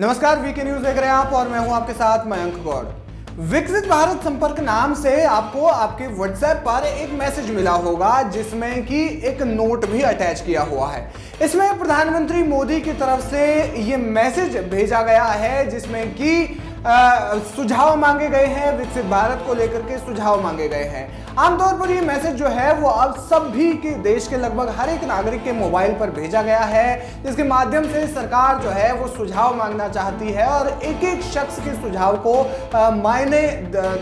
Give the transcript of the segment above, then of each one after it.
नमस्कार, VK news देख रहे हैं आप और मैं हूं आपके साथ मयंक गौड़। विकसित भारत संपर्क नाम से आपको आपके व्हाट्सएप पर एक मैसेज मिला होगा जिसमें कि एक नोट भी अटैच किया हुआ है। इसमें प्रधानमंत्री मोदी की तरफ से ये मैसेज भेजा गया है जिसमें कि सुझाव मांगे गए हैं, विकसित भारत को लेकर के सुझाव मांगे गए हैं। आमतौर पर ये मैसेज जो है वो अब सभी के देश के लगभग हर एक नागरिक के मोबाइल पर भेजा गया है, जिसके माध्यम से सरकार जो है वो सुझाव मांगना चाहती है और एक एक शख्स के सुझाव को मायने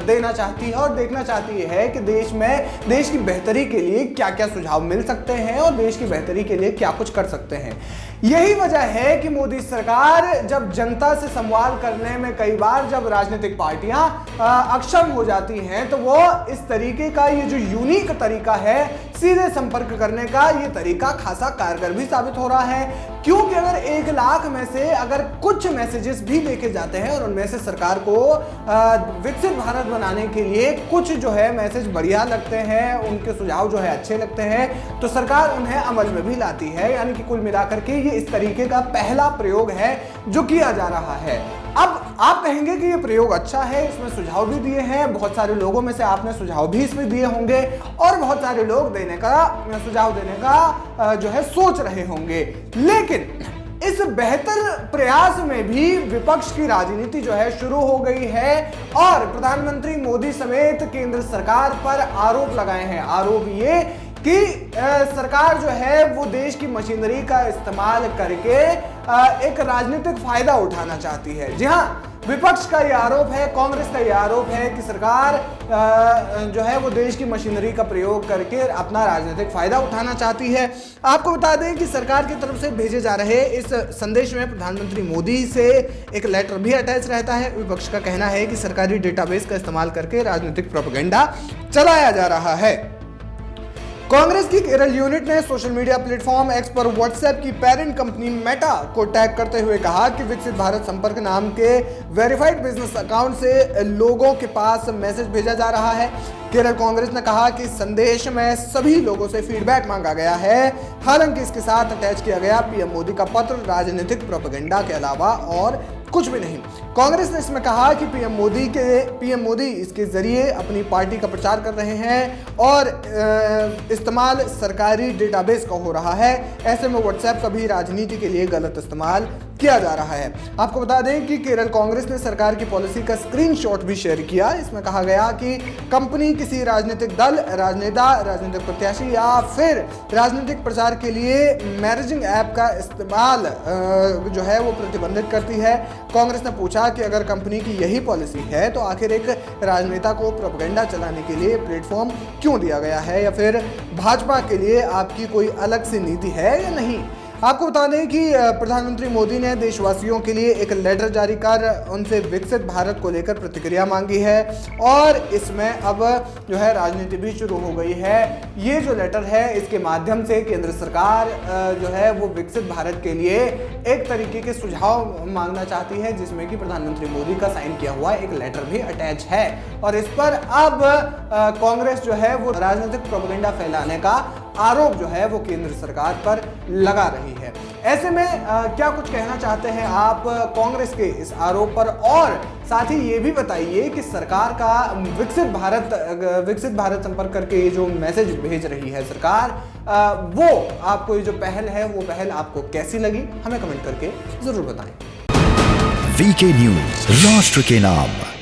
देना चाहती है और देखना चाहती है कि देश की बेहतरी के लिए क्या क्या सुझाव मिल सकते हैं और देश की बेहतरी के लिए क्या कुछ कर सकते हैं। यही वजह है कि मोदी सरकार जब जनता से संवाद करने में कई बार जब राजनीतिक पार्टियां अक्षम हो जाती हैं तो वो इस तरीके का ये जो यूनिक तरीका है सीधे संपर्क करने का, ये तरीका खासा कारगर भी साबित हो रहा है। क्योंकि अगर 1 लाख में से अगर कुछ मैसेजेस भी देखे जाते हैं और उनमें से सरकार को विकसित भारत बनाने के लिए कुछ जो है मैसेज बढ़िया लगते हैं, उनके सुझाव जो है अच्छे लगते हैं, तो सरकार उन्हें अमल में भी लाती है। यानी कि कुल मिलाकर के ये इस तरीके का पहला प्रयोग है जो किया जा रहा है। अब आप कहेंगे कि ये प्रयोग अच्छा है, इसमें सुझाव भी दिए हैं, बहुत सारे लोगों में से आपने सुझाव भी इसमें दिए होंगे और बहुत सारे लोग सुझाव देने का जो है सोच रहे होंगे। लेकिन इस बेहतर प्रयास में भी विपक्ष की राजनीति जो है शुरू हो गई है और प्रधानमंत्री मोदी समेत केंद्र सरकार पर आरोप लगाए हैं। आरोप ये कि सरकार जो है वो देश की मशीनरी का इस्तेमाल करके एक राजनीतिक फायदा उठाना चाहती है। जी हाँ, विपक्ष का ये आरोप है, कांग्रेस का ये आरोप है कि सरकार जो है वो देश की मशीनरी का प्रयोग करके अपना राजनीतिक फायदा उठाना चाहती है। आपको बता दें कि सरकार की तरफ से भेजे जा रहे इस संदेश में प्रधानमंत्री मोदी से एक लेटर भी अटैच रहता है। विपक्ष का कहना है कि सरकारी डेटाबेस का इस्तेमाल करके राजनीतिक प्रोपेगेंडा चलाया जा रहा है। कांग्रेस की केरल यूनिट ने सोशल मीडिया प्लेटफॉर्म एक्स पर व्हाट्सएप की पेरेंट कंपनी मेटा को टैग करते हुए कहा कि विकसित भारत संपर्क नाम के वेरीफाइड बिजनेस अकाउंट से लोगों के पास मैसेज भेजा जा रहा है। केरल कांग्रेस ने कहा कि संदेश में सभी लोगों से फीडबैक मांगा गया है। हालांकि इसके साथ अटैच किया गया पीएम मोदी का पत्र राजनीतिक प्रोपेगेंडा के अलावा और कुछ भी नहीं। कांग्रेस ने इसमें कहा कि पीएम मोदी इसके जरिए अपनी पार्टी का प्रचार कर रहे हैं और इस्तेमाल सरकारी डेटाबेस का हो रहा है। ऐसे में व्हाट्सएप का भी राजनीति के लिए गलत इस्तेमाल किया जा रहा है। आपको बता दें कि केरल कांग्रेस ने सरकार की पॉलिसी का स्क्रीनशॉट भी शेयर किया। इसमें कहा गया कि कंपनी किसी राजनीतिक दल, राजनेता, राजनीतिक प्रत्याशी या फिर राजनीतिक प्रचार के लिए मैसेजिंग ऐप का इस्तेमाल जो है वो प्रतिबंधित करती है। कांग्रेस ने पूछा कि अगर कंपनी की यही पॉलिसी है तो आखिर एक राजनेता को प्रोपेगेंडा चलाने के लिए प्लेटफॉर्म क्यों दिया गया है, या फिर भाजपा के लिए आपकी कोई अलग सी नीति है या नहीं। आपको बता दें कि प्रधानमंत्री मोदी ने देशवासियों के लिए एक लेटर जारी कर उनसे विकसित भारत को लेकर प्रतिक्रिया मांगी है और इसमें अब जो है राजनीति भी शुरू हो गई है। ये जो लेटर है इसके माध्यम से केंद्र सरकार जो है वो विकसित भारत के लिए एक तरीके के सुझाव मांगना चाहती है, जिसमें कि प्रधानमंत्री मोदी का साइन किया हुआ एक लेटर भी अटैच है और इस पर अब कांग्रेस जो है वो राजनीतिक प्रोपेगेंडा फैलाने का आरोप जो है वो केंद्र सरकार पर लगा रही है। ऐसे में क्या कुछ कहना चाहते हैं आप कांग्रेस के इस आरोप पर, और साथ ही ये भी बताइए कि सरकार का विकसित भारत संपर्क करके ये जो मैसेज भेज रही है सरकार, वो आपको ये जो पहल है वो पहल आपको कैसी लगी, हमें कमेंट करके जरूर बताएं। वीके न्यूज, राष्ट्र के नाम।